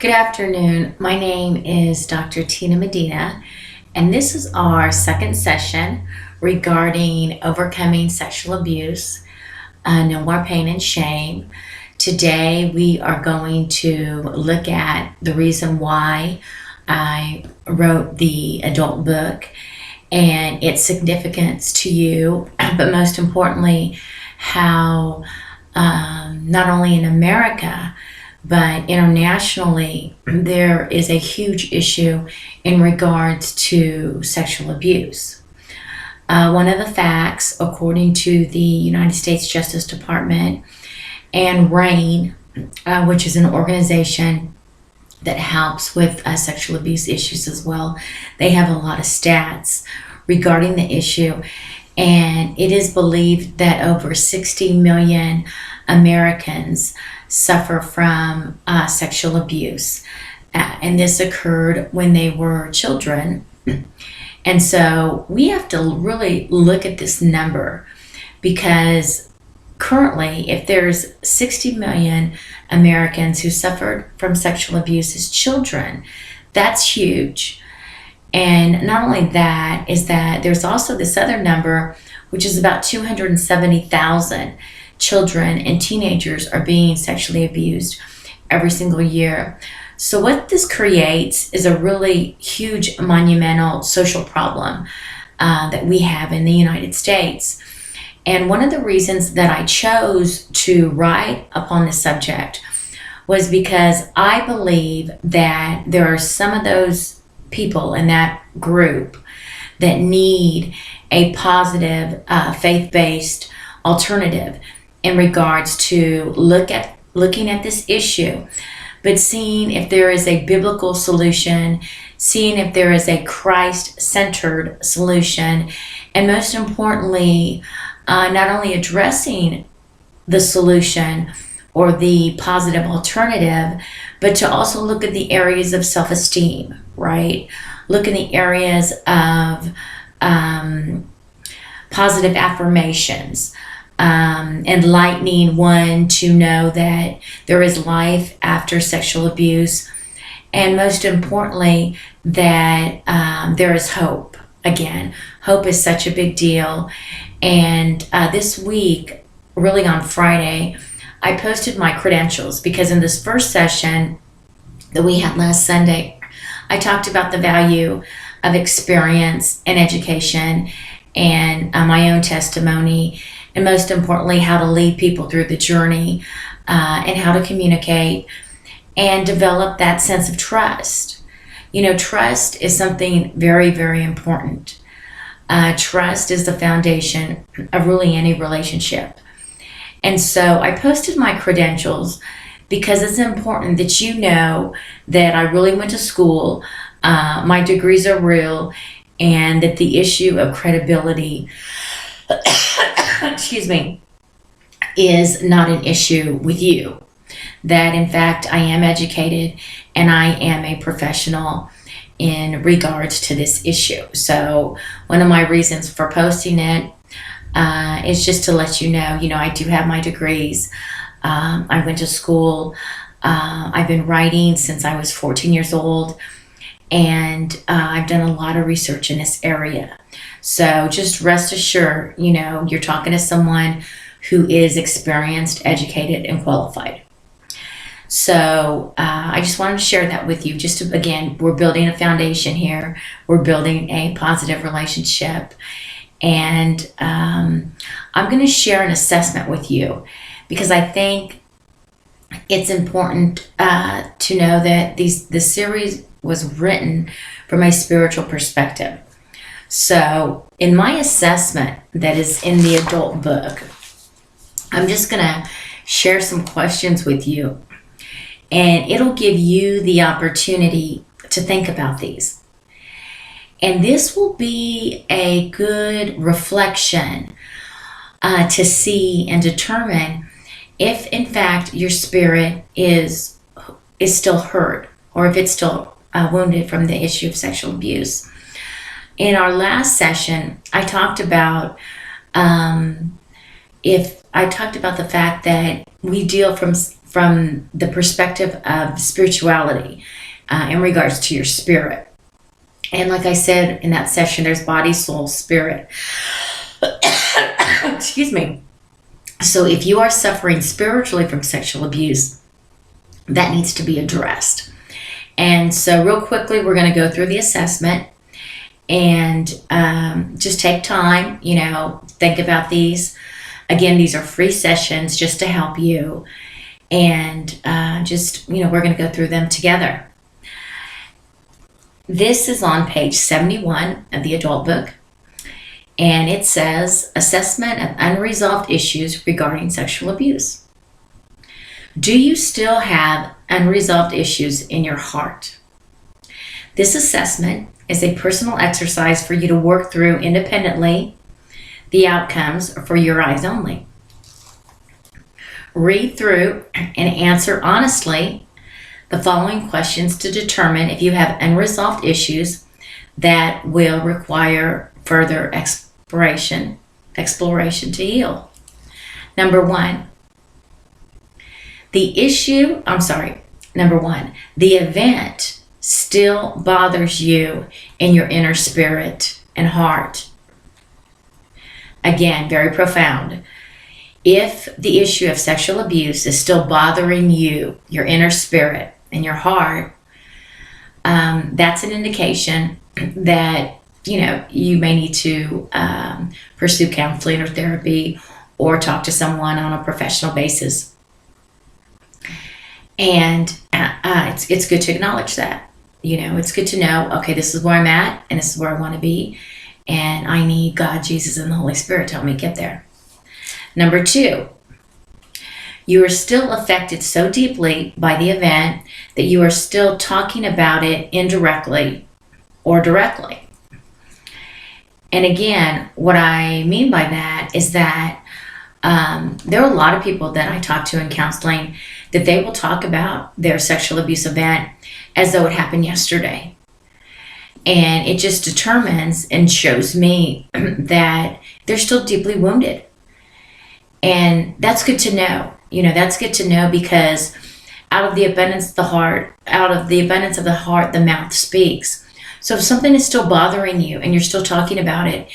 Good afternoon. My name is Dr. Tina Medina, and this is our second session regarding overcoming sexual abuse. No more pain and shame. Today, we are going to look at the reason why I wrote the adult book and its significance to you, but most importantly, how not only in America, but internationally, there is a huge issue in regards to sexual abuse. One of the facts, according to the United States Justice Department and RAINN, which is an organization that helps with sexual abuse issues as well, they have a lot of stats regarding the issue. And it is believed that over 60 million Americans suffer from sexual abuse. And this occurred when they were children. And so we have to really look at this number, because currently, if there's 60 million Americans who suffered from sexual abuse as children, that's huge. And not only that, is that there's also this other number, which is about 270,000 children and teenagers are being sexually abused every single year. So what this creates is a really huge, monumental social problem that we have in the United States. And one of the reasons that I chose to write upon this subject was because I believe that there are some of those people in that group that need a positive, faith-based alternative in regards to looking at this issue, but seeing if there is a biblical solution, seeing if there is a Christ-centered solution, and most importantly, not only addressing the solution or the positive alternative, but to also look at the areas of self-esteem, right? Look in the areas of positive affirmations, enlightening one to know that there is life after sexual abuse, and most importantly, that there is hope. Again, hope is such a big deal. And this week, really on Friday, I posted my credentials, because in this first session that we had last Sunday, I talked about the value of experience and education and my own testimony, and most importantly, how to lead people through the journey and how to communicate and develop that sense of trust. You know, trust is something very, very important. Trust is the foundation of really any relationship. And so I posted my credentials because it's important that you know that I really went to school, my degrees are real, and that the issue of credibility excuse me, is not an issue with you. That in fact, I am educated and I am a professional in regards to this issue. So one of my reasons for posting it is just to let you know, I do have my degrees. I went to school. I've been writing since I was 14 years old, and I've done a lot of research in this area. So just rest assured, you're talking to someone who is experienced, educated, and qualified. So I just wanted to share that with you. Again, we're building a foundation here. We're building a positive relationship. And I'm going to share an assessment with you, because I think it's important to know that this series was written from a spiritual perspective. So in my assessment that is in the adult book, I'm just going to share some questions with you, and it'll give you the opportunity to think about these. And this will be a good reflection to see and determine if in fact your spirit is still hurt, or if it's still wounded from the issue of sexual abuse. In our last session, I talked about the fact that we deal from the perspective of spirituality in regards to your spirit. And like I said in that session, there's body, soul, spirit. Excuse me. So if you are suffering spiritually from sexual abuse, that needs to be addressed. And so real quickly, we're going to go through the assessment and just take time, think about these. Again, these are free sessions just to help you. And we're going to go through them together. This is on page 71 of the adult book, and it says, Assessment of Unresolved Issues Regarding Sexual Abuse. Do you still have unresolved issues in your heart? This assessment is a personal exercise for you to work through independently. The outcomes are for your eyes only. Read through and answer honestly the following questions to determine if you have unresolved issues that will require further exploration to heal. Number one, the event still bothers you in your inner spirit and heart. Again, very profound. If the issue of sexual abuse is still bothering you, your inner spirit and your heart, that's an indication that you may need to pursue counseling or therapy or talk to someone on a professional basis. And it's good to acknowledge that. It's good to know, okay, this is where I'm at and this is where I want to be, and I need God, Jesus, and the Holy Spirit to help me get there. Number two, you are still affected so deeply by the event that you are still talking about it indirectly or directly. And again, what I mean by that is that there are a lot of people that I talk to in counseling that they will talk about their sexual abuse event as though it happened yesterday. And it just determines and shows me that they're still deeply wounded. And that's good to know. That's good to know, because out of the abundance of the heart, the mouth speaks. So if something is still bothering you and you're still talking about it,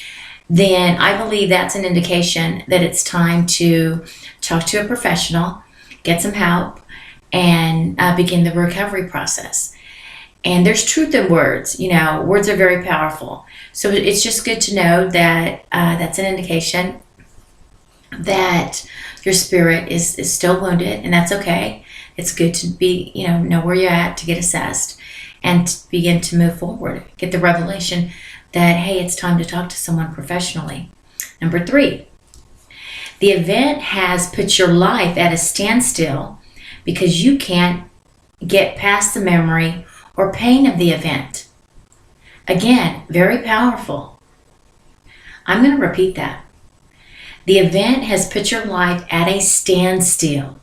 then I believe that's an indication that it's time to talk to a professional, get some help, and begin the recovery process. And there's truth in words. Words are very powerful. So it's just good to know that that's an indication that your spirit is still wounded, and that's okay. It's good to be, know where you're at, to get assessed and to begin to move forward. Get the revelation that, hey, it's time to talk to someone professionally. Number three, the event has put your life at a standstill because you can't get past the memory or pain of the event. Again, very powerful. I'm going to repeat that. The event has put your life at a standstill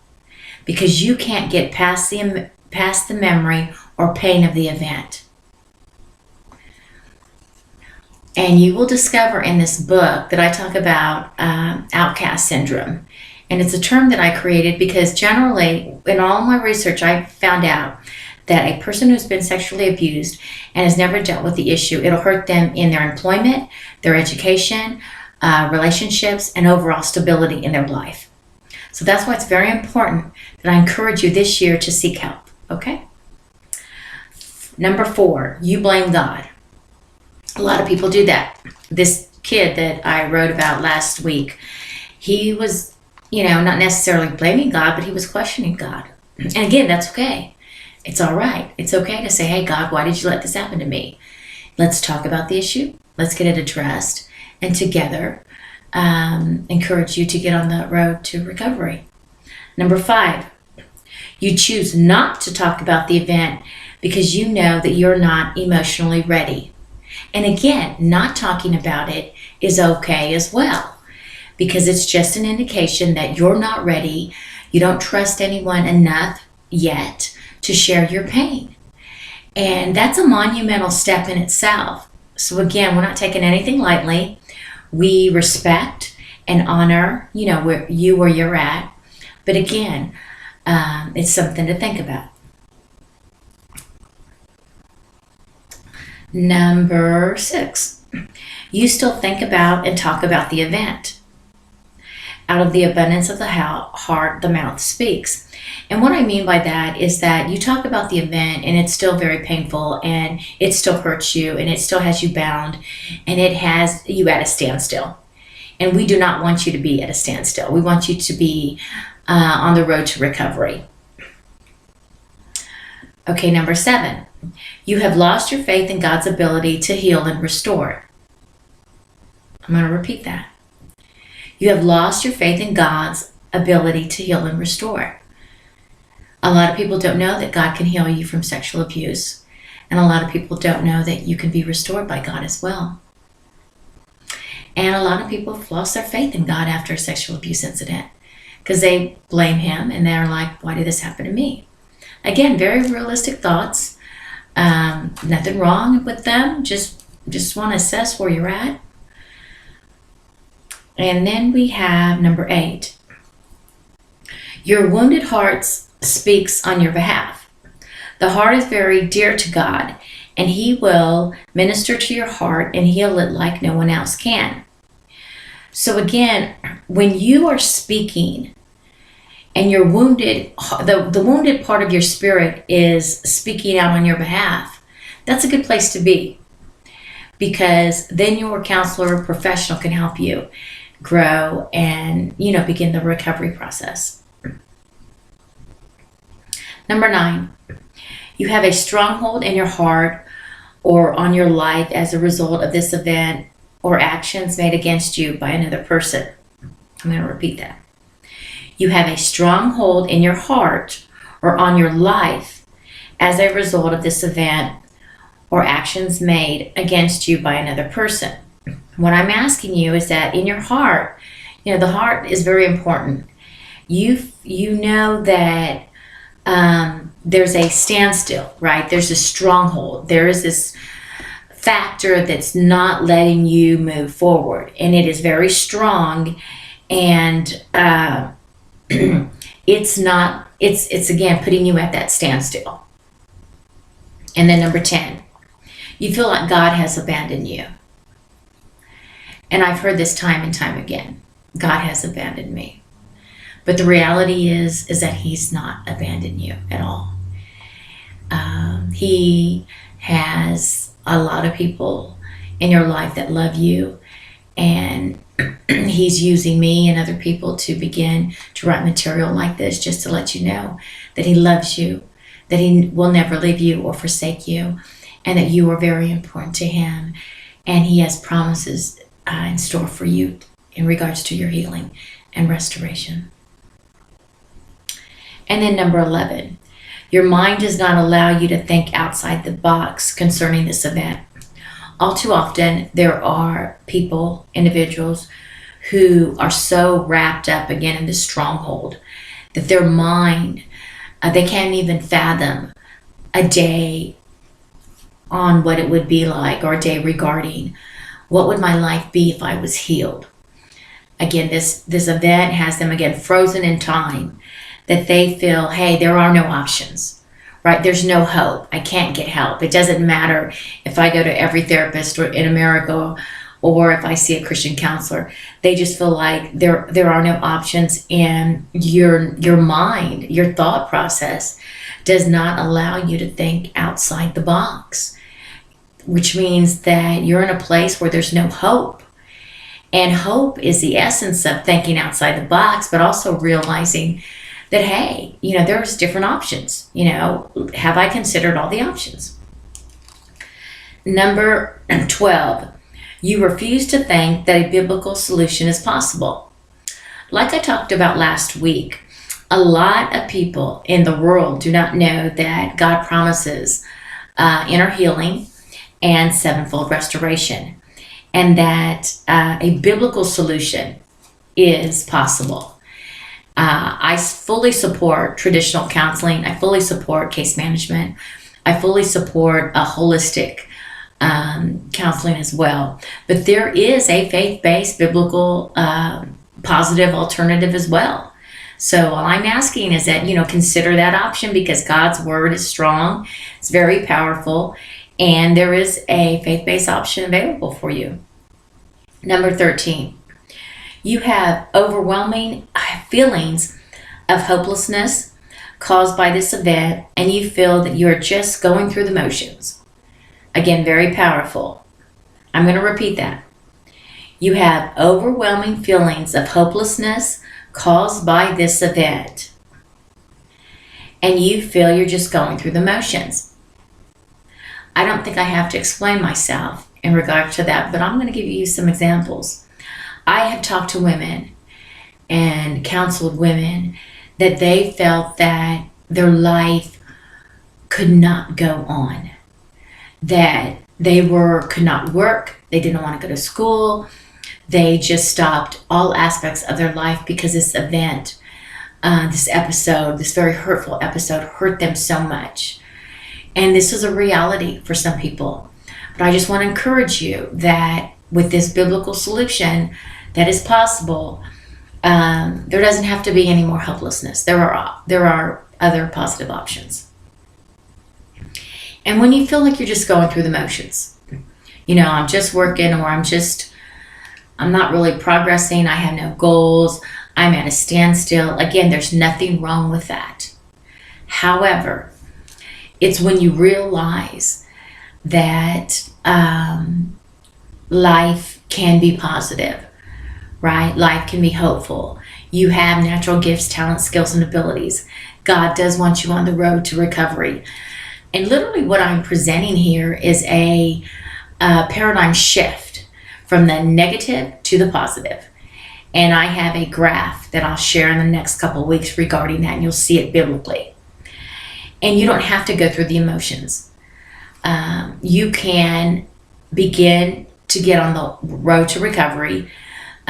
because you can't get past the memory or pain of the event. And you will discover in this book that I talk about outcast syndrome. And it's a term that I created because generally, in all my research, I found out that a person who's been sexually abused and has never dealt with the issue, it'll hurt them in their employment, their education, relationships, and overall stability in their life. So that's why it's very important that I encourage you this year to seek help, okay? Number four, you blame God. A lot of people do that. This kid that I wrote about last week, he was, not necessarily blaming God, but he was questioning God. And again, that's okay. It's all right. It's okay to say, hey, God, why did you let this happen to me? Let's talk about the issue. Let's get it addressed. And together, encourage you to get on the road to recovery. Number five, you choose not to talk about the event because you know that you're not emotionally ready. And again, not talking about it is okay as well, because it's just an indication that you're not ready. You don't trust anyone enough yet to share your pain. And that's a monumental step in itself. So again, we're not taking anything lightly. We respect and honor, where you're at. But again, It's something to think about. Number 6, you still think about and talk about the event. Out of the abundance of the heart, the mouth speaks. And what I mean by that is that you talk about the event and it's still very painful and it still hurts you and it still has you bound and it has you at a standstill. And we do not want you to be at a standstill. We want you to be on the road to recovery. Okay, number 7, you have lost your faith in God's ability to heal and restore. I'm going to repeat that. You have lost your faith in God's ability to heal and restore. A lot of people don't know that God can heal you from sexual abuse. And a lot of people don't know that you can be restored by God as well. And a lot of people have lost their faith in God after a sexual abuse incident because they blame Him and they're like, why did this happen to me? Again, very realistic thoughts. Nothing wrong with them. Just want to assess where you're at. And then we have number 8. Your wounded heart speaks on your behalf. The heart is very dear to God, and He will minister to your heart and heal it like no one else can. So again, when you are speaking and you're wounded, the wounded part of your spirit is speaking out on your behalf, that's a good place to be, because then your counselor or professional can help you grow and begin the recovery process. Number 9, you have a stronghold in your heart or on your life as a result of this event or actions made against you by another person. I'm going to repeat that. You have a stronghold in your heart or on your life as a result of this event or actions made against you by another person. What I'm asking you is that in your heart, the heart is very important. You know that there's a standstill, right? There's a stronghold. There is this factor that's not letting you move forward, and it is very strong, and it's again putting you at that standstill. And then number 10, you feel like God has abandoned you. And I've heard this time and time again. God has abandoned me. But the reality is that He's not abandoned you at all. He has a lot of people in your life that love you, and He's using me and other people to begin to write material like this just to let you know that He loves you, that He will never leave you or forsake you, and that you are very important to Him, and He has promises in store for you in regards to your healing and restoration. And then number 11, your mind does not allow you to think outside the box concerning this event. All too often, there are people, individuals, who are so wrapped up again in this stronghold that their mind, they can't even fathom a day on what it would be like, or a day regarding what would my life be if I was healed. Again, this event has them again frozen in time, that they feel, hey, there are no options, right? There's no hope. I can't get help. It doesn't matter if I go to every therapist in America or if I see a Christian counselor. They just feel like there are no options, and your mind, your thought process does not allow you to think outside the box, which means that you're in a place where there's no hope. And hope is the essence of thinking outside the box, but also realizing that, hey, there's different options. Have I considered all the options? Number 12, you refuse to think that a biblical solution is possible. Like I talked about last week, a lot of people in the world do not know that God promises inner healing and sevenfold restoration, and that a biblical solution is possible. I fully support traditional counseling. I fully support case management. I fully support a holistic counseling as well. But there is a faith-based, biblical, positive alternative as well So all I'm asking is that, consider that option, because God's word is strong. It's very powerful. And there is a faith-based option available for you. Number 13, you have overwhelming feelings of hopelessness caused by this event, and you feel that you're just going through the motions. Again, very powerful. I'm going to repeat that. You have overwhelming feelings of hopelessness caused by this event, and you feel you're just going through the motions. I don't think I have to explain myself in regard to that, but I'm going to give you some examples. I have talked to women and counseled women that they felt that their life could not go on, that they could not work, they didn't want to go to school, they just stopped all aspects of their life because this event, this episode, this very hurtful episode, hurt them so much. And this is a reality for some people. But I just want to encourage you that with this biblical solution, that is possible. There doesn't have to be any more helplessness. There are other positive options. And when you feel like you're just going through the motions, I'm just working, or I'm not really progressing, I have no goals, I'm at a standstill. Again, there's nothing wrong with that. However, it's when you realize that life can be positive, right? Life can be hopeful. You have natural gifts, talents, skills, and abilities. God does want you on the road to recovery. And literally what I'm presenting here is a paradigm shift from the negative to the positive. And I have a graph that I'll share in the next couple of weeks regarding that, and you'll see it biblically. And you don't have to go through the emotions. You can begin to get on the road to recovery,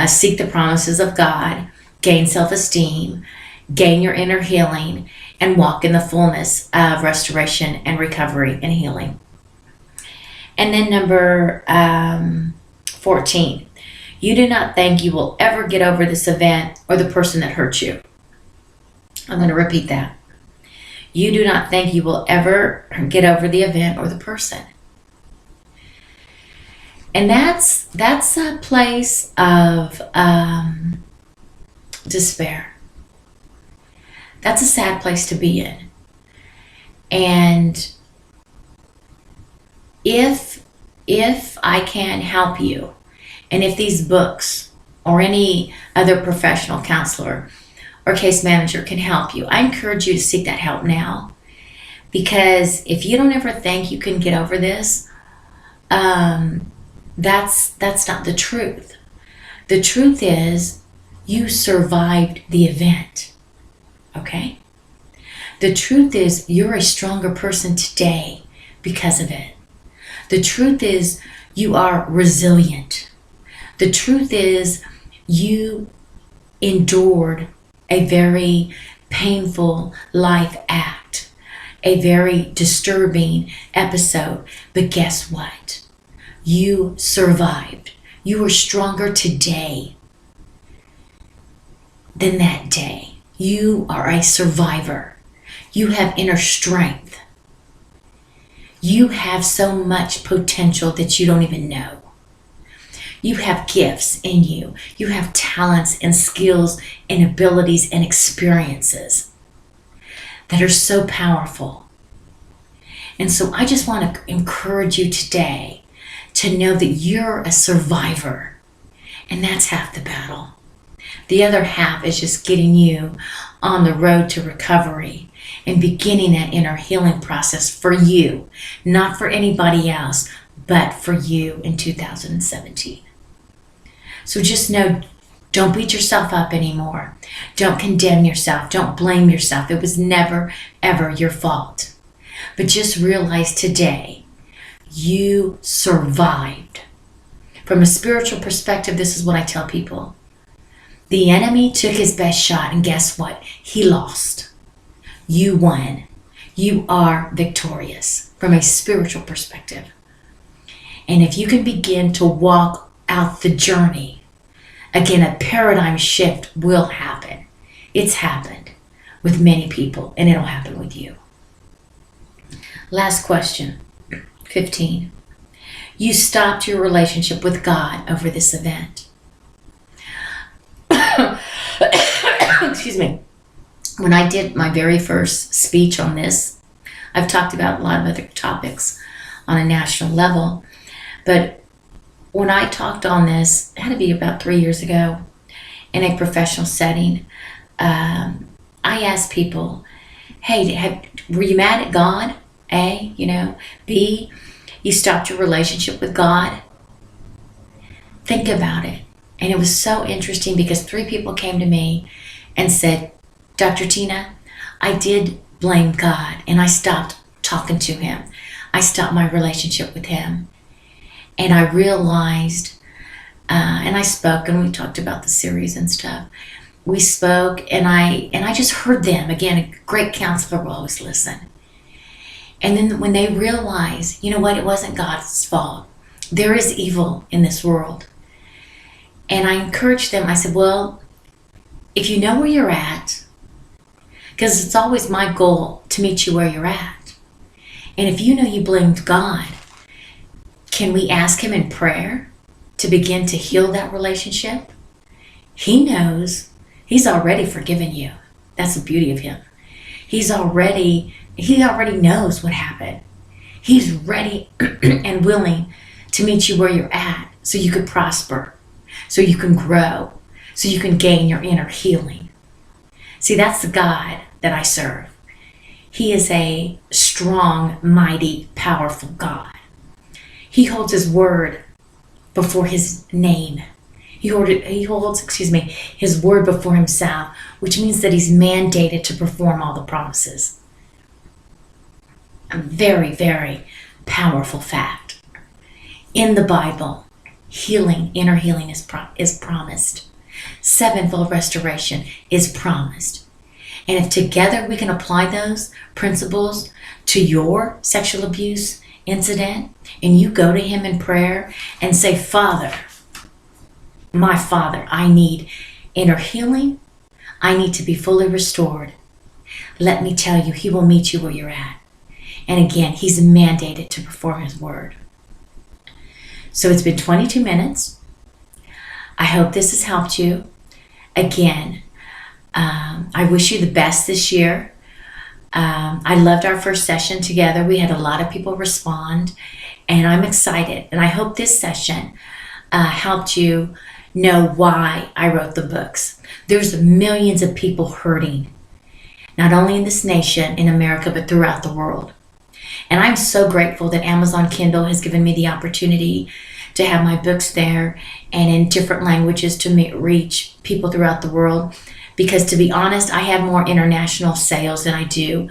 seek the promises of God, gain self-esteem, gain your inner healing, and walk in the fullness of restoration and recovery and healing. And then number 14, you do not think you will ever get over this event or the person that hurt you. I'm going to repeat that. You do not think you will ever get over the event or the person. And that's a place of despair. That's a sad place to be in. And if I can help you, and if these books or any other professional counselor or case manager can help you, I encourage you to seek that help now. Because if you don't ever think you can get over this, that's not the truth. The truth is you survived the event. Okay? The truth is you're a stronger person today because of it. The truth is you are resilient. The truth is you endured a very painful life act, a very disturbing episode. But guess what? You survived. You are stronger today than that day. You are a survivor. You have inner strength. You have so much potential that you don't even know. You have gifts in you. You have talents and skills and abilities and experiences that are so powerful. And so I just want to encourage you today to know that you're a survivor. And that's half the battle. The other half is just getting you on the road to recovery and beginning that inner healing process for you, not for anybody else, but for you in 2017. So just know, don't beat yourself up anymore. Don't condemn yourself. Don't blame yourself. It was never, ever your fault. But just realize today, you survived. From a spiritual perspective, this is what I tell people. The enemy took his best shot, and guess what? He lost. You won. You are victorious from a spiritual perspective. And if you can begin to walk out the journey, again, a paradigm shift will happen. It's happened with many people, and it'll happen with you. Last question, 15. You stopped your relationship with God over this event. Excuse me. When I did my very first speech on this, I've talked about a lot of other topics on a national level, but when I talked on this, it had to be about 3 years ago in a professional setting. I asked people, hey, were you mad at God? A, B, you stopped your relationship with God? Think about it. And it was so interesting because 3 people came to me and said, Dr. Tina, I did blame God and I stopped talking to him. I stopped my relationship with him. And I realized, and I spoke and we talked about the series and stuff. We spoke and I just heard them. Again, a great counselor will always listen. And then when they realized, you know what, it wasn't God's fault. There is evil in this world. And I encouraged them. I said, well, if you know where you're at, because it's always my goal to meet you where you're at. And if you know you blamed God, can we ask him in prayer to begin to heal that relationship? He knows. He's already forgiven you. That's the beauty of him. He already knows what happened. He's ready and willing to meet you where you're at so you can prosper, so you can grow, so you can gain your inner healing. See, that's the God that I serve. He is a strong, mighty, powerful God. He holds his word before his name. He holds, his word before himself, which means that he's mandated to perform all the promises. A very, very powerful fact. In the Bible, inner healing is promised. Sevenfold restoration is promised. And if together we can apply those principles to your sexual abuse incident, and you go to him in prayer and say, Father, my Father, I need inner healing. I need to be fully restored. Let me tell you, he will meet you where you're at. And again, he's mandated to perform his word. So it's been 22 minutes. I hope this has helped you. Again, I wish you the best this year. I loved our first session together. We had a lot of people respond, and I'm excited. And I hope this session helped you know why I wrote the books. There's millions of people hurting, not only in this nation, in America, but throughout the world. And I'm so grateful that Amazon Kindle has given me the opportunity to have my books there and in different languages to reach people throughout the world. Because to be honest, I have more international sales than I do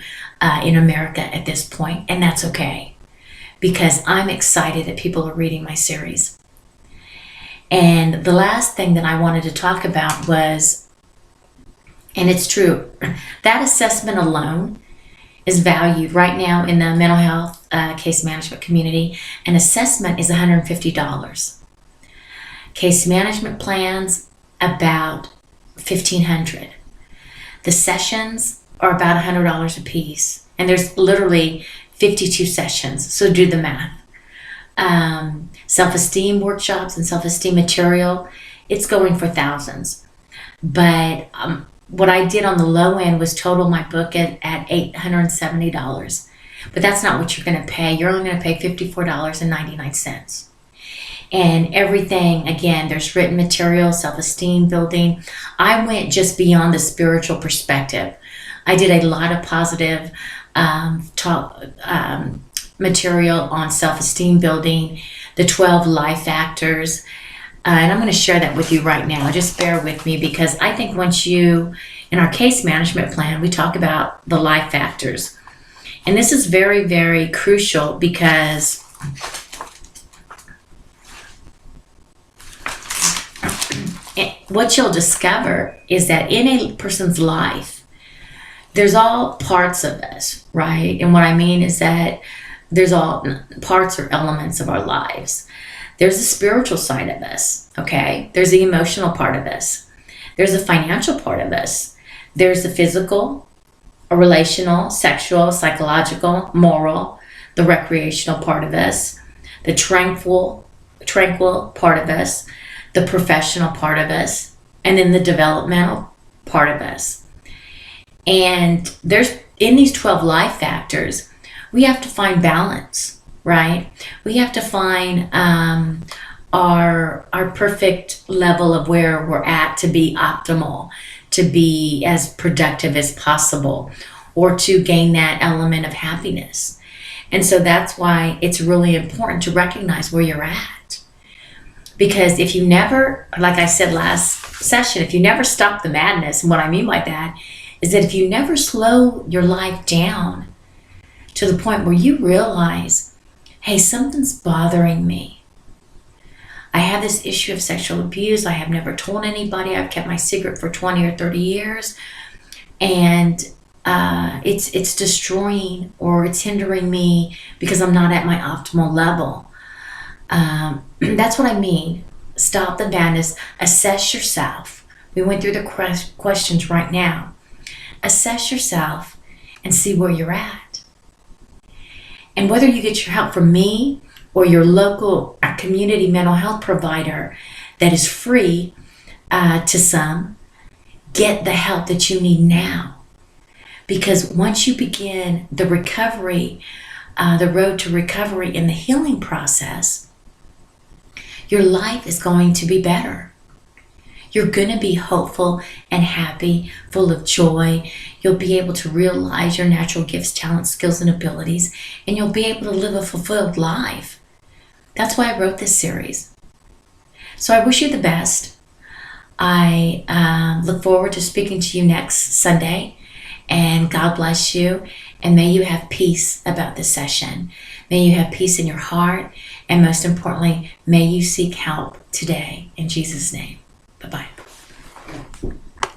in America at this point, and that's okay. Because I'm excited that people are reading my series. And the last thing that I wanted to talk about was, and it's true, that assessment alone is valued right now in the mental health case management community. An assessment is $150. Case management plans, about $1,500. The sessions are about $100 a piece, and there's literally 52 sessions, so do the math. Self-esteem workshops and self-esteem material, it's going for thousands. But what I did on the low end was total my book at $870. But that's not what you're going to pay. You're only going to pay $54.99. And everything, again, there's written material, self-esteem building. I went just beyond the spiritual perspective. I did a lot of positive material on self-esteem building, the 12 life factors. And I'm going to share that with you right now. Just bear with me, because I think in our case management plan, we talk about the life factors. And this is very, very crucial, because what you'll discover is that in a person's life, there's all parts of us, right? And what I mean is that there's all parts or elements of our lives. There's the spiritual side of us, okay? There's the emotional part of us. There's the financial part of us. There's the physical, a relational, sexual, psychological, moral, the recreational part of us, the tranquil part of us, the professional part of us, and then the developmental part of us. And there's, in these 12 life factors, we have to find balance, right? We have to find our perfect level of where we're at to be optimal, to be as productive as possible, or to gain that element of happiness. And so that's why it's really important to recognize where you're at. Because if you never, like I said last session, if you never stop the madness, and what I mean by that is that if you never slow your life down to the point where you realize, hey, something's bothering me. I have this issue of sexual abuse. I have never told anybody. I've kept my secret for 20 or 30 years. And it's destroying, or it's hindering me because I'm not at my optimal level. That's what I mean. Stop the madness. Assess yourself. We went through the questions right now. Assess yourself and see where you're at. And whether you get your help from me or your local community mental health provider that is free to some, get the help that you need now. Because once you begin the recovery, the road to recovery and the healing process, your life is going to be better. You're going to be hopeful and happy, full of joy. You'll be able to realize your natural gifts, talents, skills, and abilities, and you'll be able to live a fulfilled life. That's why I wrote this series. So I wish you the best. I look forward to speaking to you next Sunday, and God bless you, and may you have peace about this session. May you have peace in your heart, and most importantly, may you seek help today in Jesus' name. Bye-bye.